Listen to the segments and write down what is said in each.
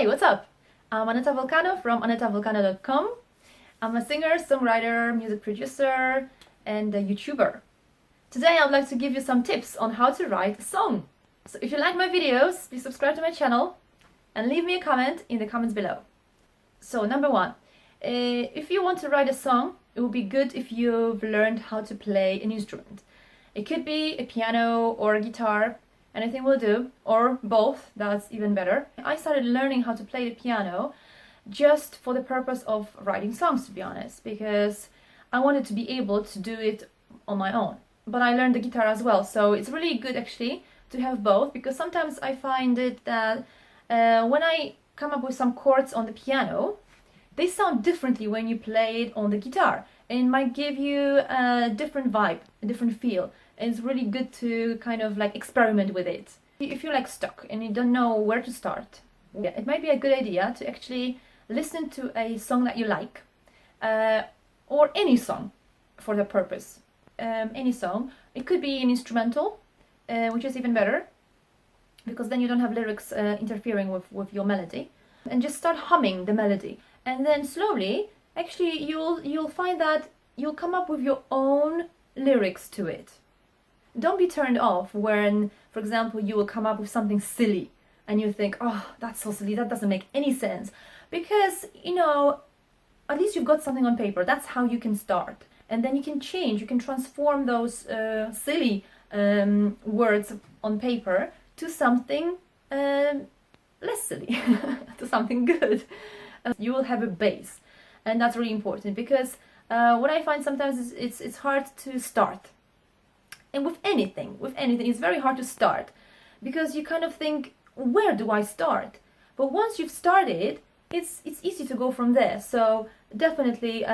Hi, what's up? I'm Aneta Volcano from anetavolcano.com. I'm a singer, songwriter, music producer, and a YouTuber. Today I'd like to give you some tips on how to write a song. So if you like my videos, please subscribe to my channel and leave me a comment in the comments below. So number one, if you want to write a song, it would be good if you've learned how to play an instrument. It could be a piano or a guitar. Anything will do, or both, that's even better. I started learning how to play the piano just for the purpose of writing songs, to be honest, because I wanted to be able to do it on my own. But I learned the guitar as well, so it's really good actually to have both, because sometimes I find it that when I come up with some chords on the piano, they sound differently when you play it on the guitar, and it might give you a different vibe, a different feel. And it's really good to kind of like experiment with it. If you're like stuck and you don't know where to start, yeah, it might be a good idea to actually listen to a song that you like, or any song for the purpose. Any song. It could be an instrumental, which is even better, because then you don't have lyrics interfering with your melody. And just start humming the melody. And then slowly, actually, you'll find that you'll come up with your own lyrics to it. Don't be turned off when, for example, you will come up with something silly and you think, oh, that's so silly, that doesn't make any sense. Because, you know, at least you've got something on paper. That's how you can start. And then you can change, you can transform those silly words on paper to something less silly, to something good. You will have a base. And that's really important, because what I find sometimes is it's hard to start. And with anything, it's very hard to start, because you kind of think, where do I start? But once you've started, it's easy to go from there. So definitely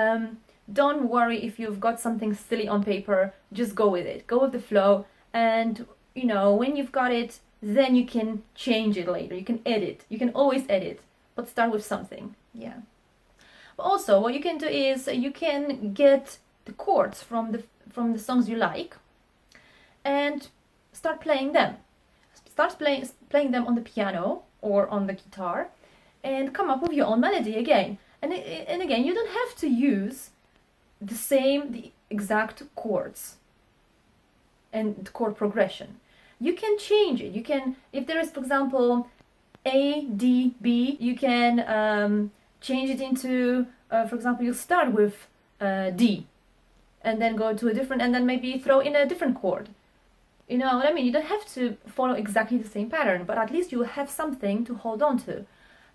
don't worry if you've got something silly on paper. Just go with it. Go with the flow. And, you know, when you've got it, then you can change it later. You can edit. You can always edit. But start with something. Yeah. But also, what you can do is you can get the chords from the songs you like, and start playing them. Start playing them on the piano or on the guitar, and come up with your own melody again. And again, you don't have to use the exact chords and chord progression. You can change it. You can, if there is, for example, A, D, B, you can change it into, for example, you start with D, and then go to a different, and then maybe throw in a different chord. You know what I mean? You don't have to follow exactly the same pattern, but at least you will have something to hold on to.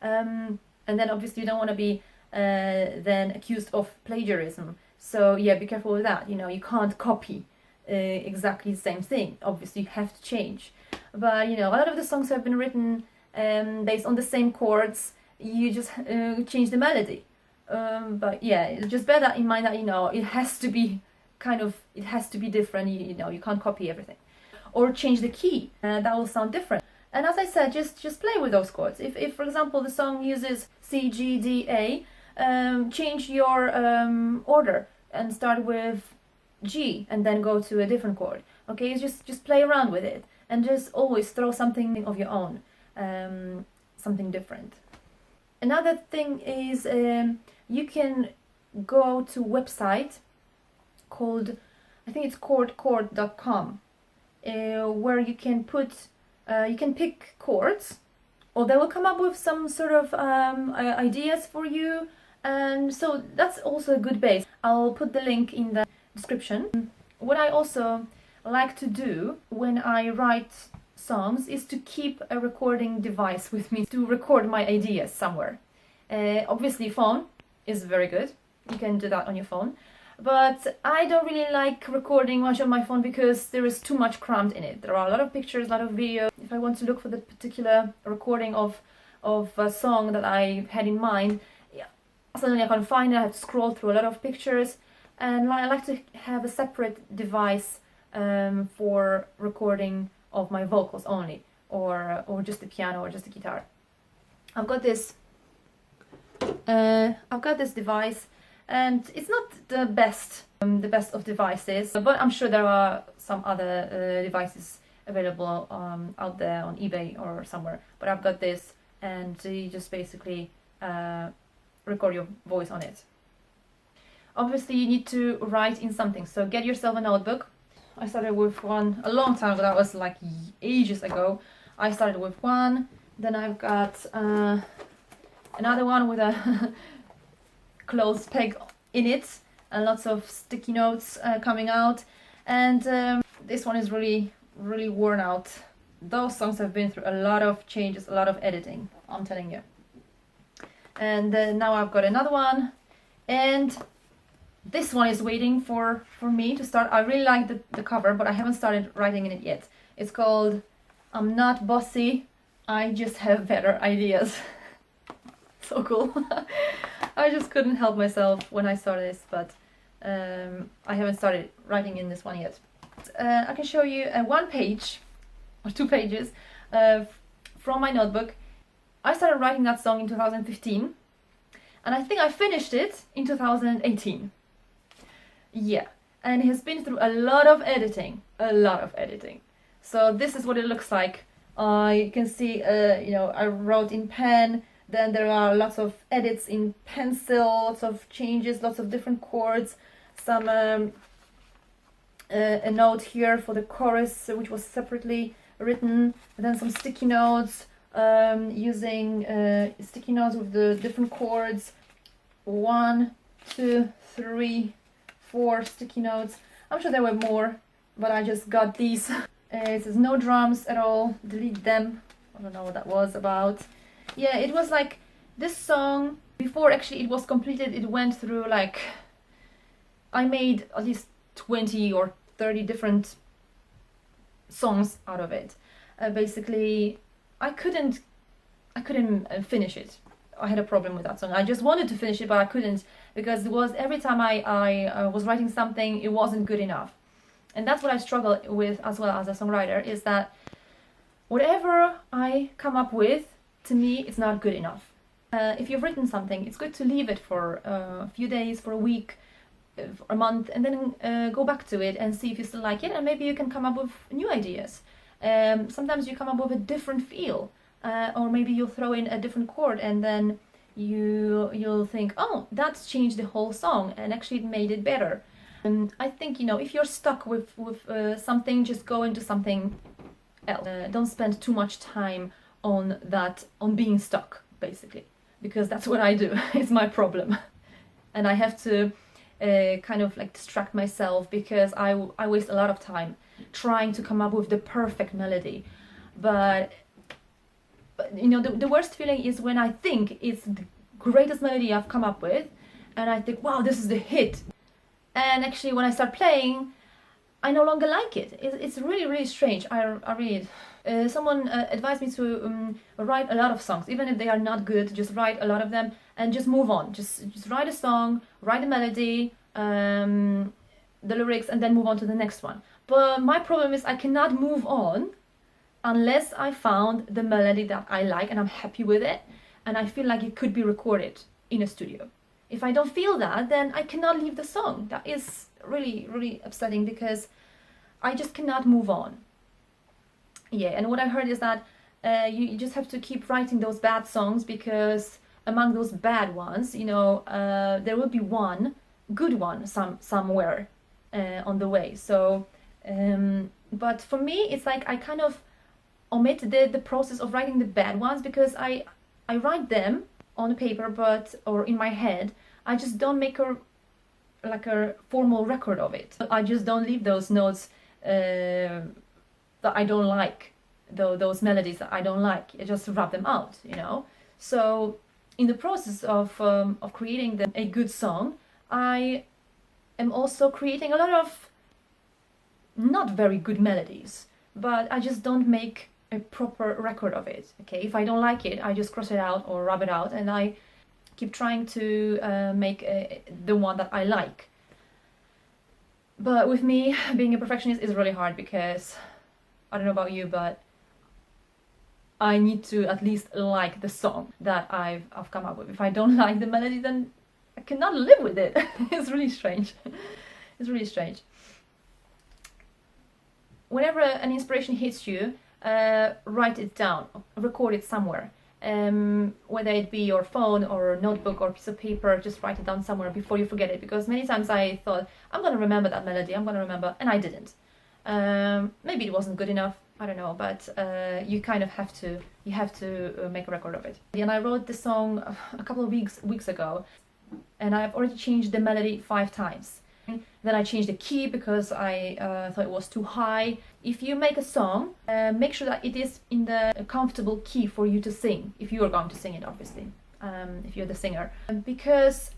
And then obviously you don't want to be then accused of plagiarism. So yeah, be careful with that. You know, you can't copy exactly the same thing. Obviously you have to change. But you know, a lot of the songs have been written based on the same chords. You just change the melody. But yeah, it's just bear that in mind that, you know, it has to be different. You know, you can't copy everything. Or change the key, that will sound different. And as I said, just play with those chords. If for example the song uses C, G, D, A, change your order and start with G and then go to a different chord. Okay, just play around with it and just always throw something of your own, something different. Another thing is you can go to a website called, I think it's chord.com, where you can pick chords, or they will come up with some sort of ideas for you, and so that's also a good base. I'll put the link in the description. What I also like to do when I write songs is to keep a recording device with me to record my ideas somewhere. Obviously phone is very good. You can do that on your phone. But I don't really like recording much on my phone because there is too much crammed in it. There are a lot of pictures, a lot of video. If I want to look for the particular recording of a song that I had in mind, yeah, suddenly I can't find it. I have to scroll through a lot of pictures, and I like to have a separate device for recording of my vocals only, or just the piano or just the guitar. I've got this device. And it's not the best of devices, but I'm sure there are some other devices available out there on eBay or somewhere. But I've got this and you just basically record your voice on it. Obviously you need to write in something, so get yourself a notebook. I started with one a long time ago, that was like ages ago. I started with one, then I've got another one with a clothes peg in it and lots of sticky notes coming out, and this one is really worn out. Those songs have been through a lot of changes, a lot of editing, I'm telling you. And now I've got another one, and this one is waiting for me to start. I really like the cover, but I haven't started writing in it yet. It's called I'm Not Bossy, I Just Have Better Ideas. So cool. I just couldn't help myself when I saw this, but I haven't started writing in this one yet. I can show you one page or 2 pages from my notebook. I started writing that song in 2015, and I think I finished it in 2018. Yeah, and it has been through a lot of editing, So this is what it looks like. You can see, you know, I wrote in pen, then there are lots of edits in pencil, lots of changes, lots of different chords, some a note here for the chorus, which was separately written, and then some sticky notes, using sticky notes with the different chords. 1, 2, 3, 4 sticky notes. I'm sure there were more, but I just got these. It says no drums at all, delete them. I don't know what that was about. Yeah, it was like this song, before actually it was completed, it went through like, I made at least 20 or 30 different songs out of it. Basically, I couldn't finish it. I had a problem with that song. I just wanted to finish it, but I couldn't, because it was every time I was writing something, it wasn't good enough. And that's what I struggle with as well as a songwriter, is that whatever I come up with, to me, it's not good enough. If you've written something, it's good to leave it for a few days, for a week, for a month, and then go back to it and see if you still like it, and maybe you can come up with new ideas. Sometimes you come up with a different feel, or maybe you'll throw in a different chord, and then you'll think, oh, that's changed the whole song, and actually it made it better. And I think, you know, if you're stuck with something, just go into something else. Don't spend too much time on being stuck, basically, because that's what I do. It's my problem, and I have to kind of like distract myself, because I waste a lot of time trying to come up with the perfect melody. But you know, the worst feeling is when I think it's the greatest melody I've come up with, and I think, wow, this is the hit. And actually, when I start playing, I no longer like it. It's really strange. I read. Someone advised me to write a lot of songs, even if they are not good. Just write a lot of them and just move on. Just write a song, write the melody, the lyrics, and then move on to the next one. But my problem is I cannot move on unless I found the melody that I like and I'm happy with it, and I feel like it could be recorded in a studio. If I don't feel that, then I cannot leave the song. That is really upsetting, because I just cannot move on. Yeah, and what I heard is that you just have to keep writing those bad songs, because among those bad ones, you know, there will be one good one somewhere on the way. So, but for me, it's like I kind of omit the process of writing the bad ones, because I write them on paper, or in my head. I just don't make a formal record of it. I just don't leave those notes that I don't like, those melodies that I don't like. I just rub them out, you know. So in the process of creating a good song, I am also creating a lot of not very good melodies, but I just don't make a proper record of it. Okay, if I don't like it, I just cross it out or rub it out, and I keep trying to make the one that I like. But with me, being a perfectionist is really hard, because I don't know about you, but I need to at least like the song that I've come up with. If I don't like the melody, then I cannot live with it. It's really strange. It's really strange. Whenever an inspiration hits you, write it down, record it somewhere, whether it be your phone or notebook or piece of paper, just write it down somewhere before you forget it, because many times I thought, I'm gonna remember that melody, I'm gonna remember, and I didn't. Maybe it wasn't good enough, I don't know, but you kind of have to make a record of it. And I wrote the song a couple of weeks ago, and I've already changed the melody 5 times. Then I changed the key because I thought it was too high. If you make a song, make sure that it is in the comfortable key for you to sing, if you are going to sing it, obviously, if you're the singer. Because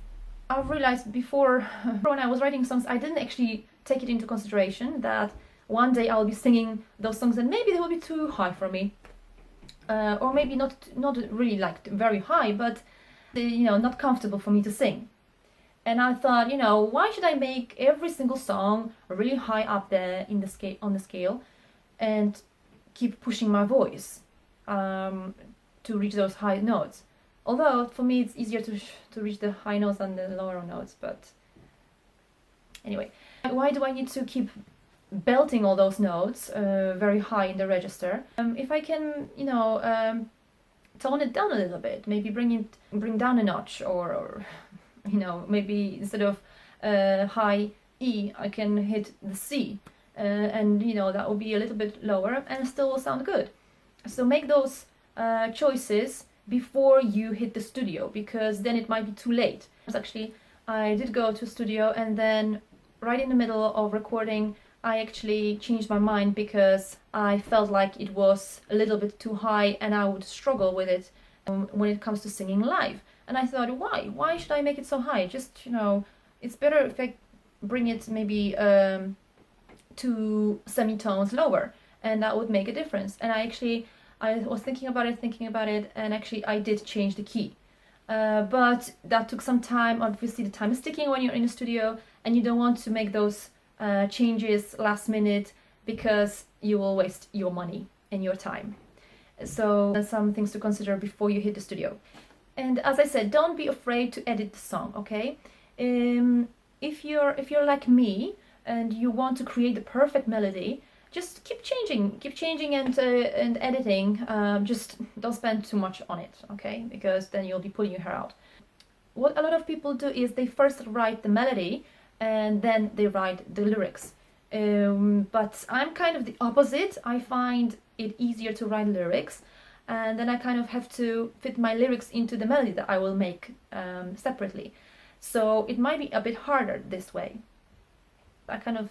I've realized before, when I was writing songs, I didn't actually take it into consideration that one day I'll be singing those songs and maybe they will be too high for me. Or maybe not really like very high, but not comfortable for me to sing. And I thought, why should I make every single song really high up there in the scale, on the scale, and keep pushing my voice to reach those high notes? Although for me it's easier to reach the high notes than the lower notes, but anyway, why do I need to keep belting all those notes very high in the register? If I can, tone it down a little bit, maybe bring down a notch, or maybe instead of high E, I can hit the C, and that will be a little bit lower and still will sound good. So make those choices before you hit the studio, because then it might be too late. Actually, I did go to a studio, and then right in the middle of recording, I actually changed my mind because I felt like it was a little bit too high and I would struggle with it when it comes to singing live. And I thought, why? Why should I make it so high? Just, it's better if I bring it maybe 2 semitones lower, and that would make a difference. And I was thinking about it, and actually I did change the key. But that took some time. Obviously, the time is ticking when you're in the studio, and you don't want to make those changes last minute, because you will waste your money and your time. So some things to consider before you hit the studio. And as I said, don't be afraid to edit the song, okay? If you're like me and you want to create the perfect melody, just keep changing and editing. Just don't spend too much on it, okay? Because then you'll be pulling your hair out. What a lot of people do is they first write the melody and then they write the lyrics. But I'm kind of the opposite. I find it easier to write lyrics, and then I kind of have to fit my lyrics into the melody that I will make separately. So it might be a bit harder this way. I kind of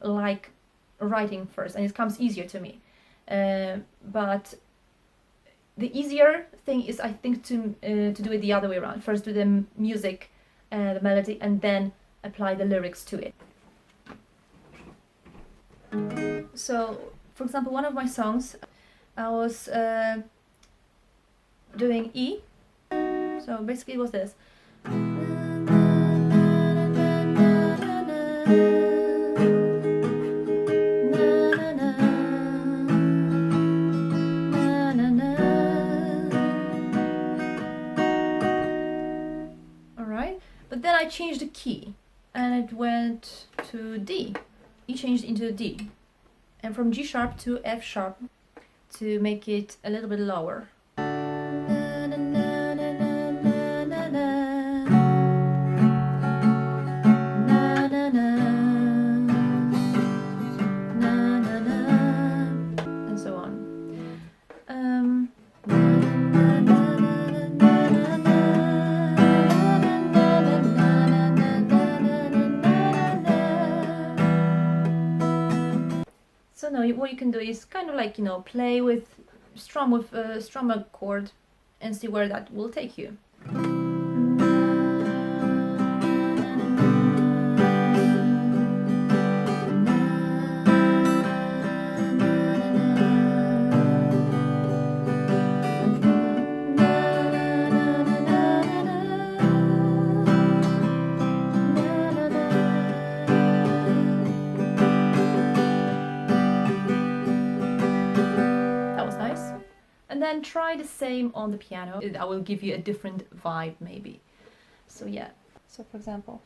like writing first, and it comes easier to me. But the easier thing is, I think, to do it the other way around. First do the music, the melody, and then apply the lyrics to it. So, for example, one of my songs, I was doing E, so basically it was this. Alright, but then I changed the key and it went to D. E changed into D, and from G sharp to F sharp, to make it a little bit lower. And so on. So now what you can do is kind of like, play with, strum a chord and see where that will take you. And then try the same on the piano. I will give you a different vibe maybe. So yeah. So for example.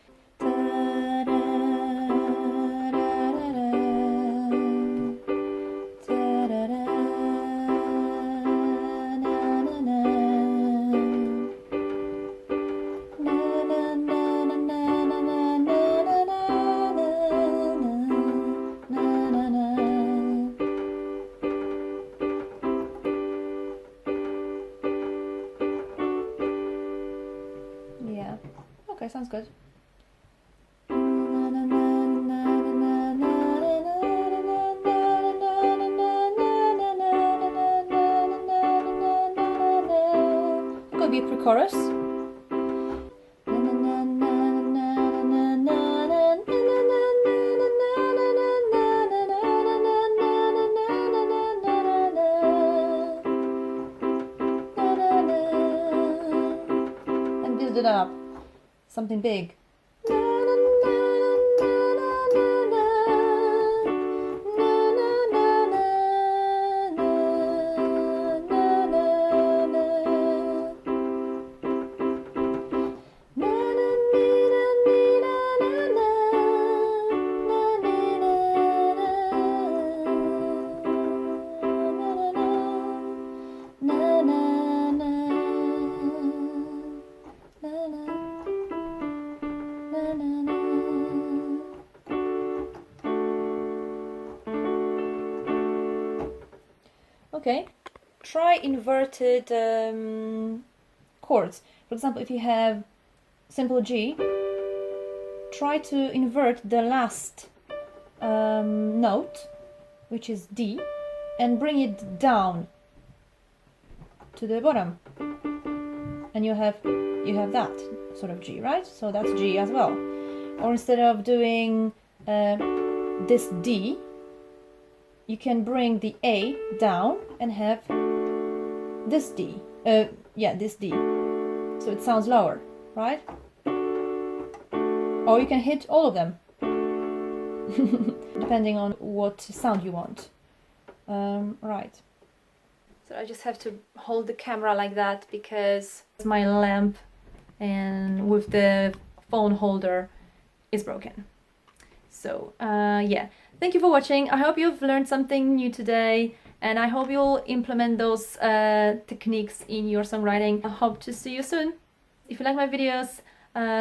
sounds good. Could be pre-chorus. And build it up. Something big. Okay, try inverted chords. For example, if you have simple G, try to invert the last note, which is D, and bring it down to the bottom, and you have that sort of G, right? So that's G as well. Or instead of doing this D, you can bring the A down and have this D. This D. So it sounds lower, right? Or you can hit all of them, depending on what sound you want. Right. So I just have to hold the camera like that because my lamp and with the phone holder is broken. So yeah. Thank you for watching. I hope you've learned something new today, and I hope you'll implement those techniques in your songwriting. I hope to see you soon. If you like my videos,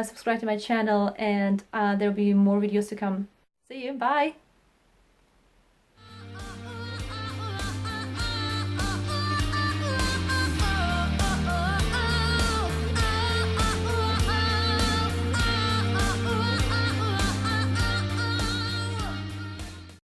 subscribe to my channel, and there'll be more videos to come. See you. Bye.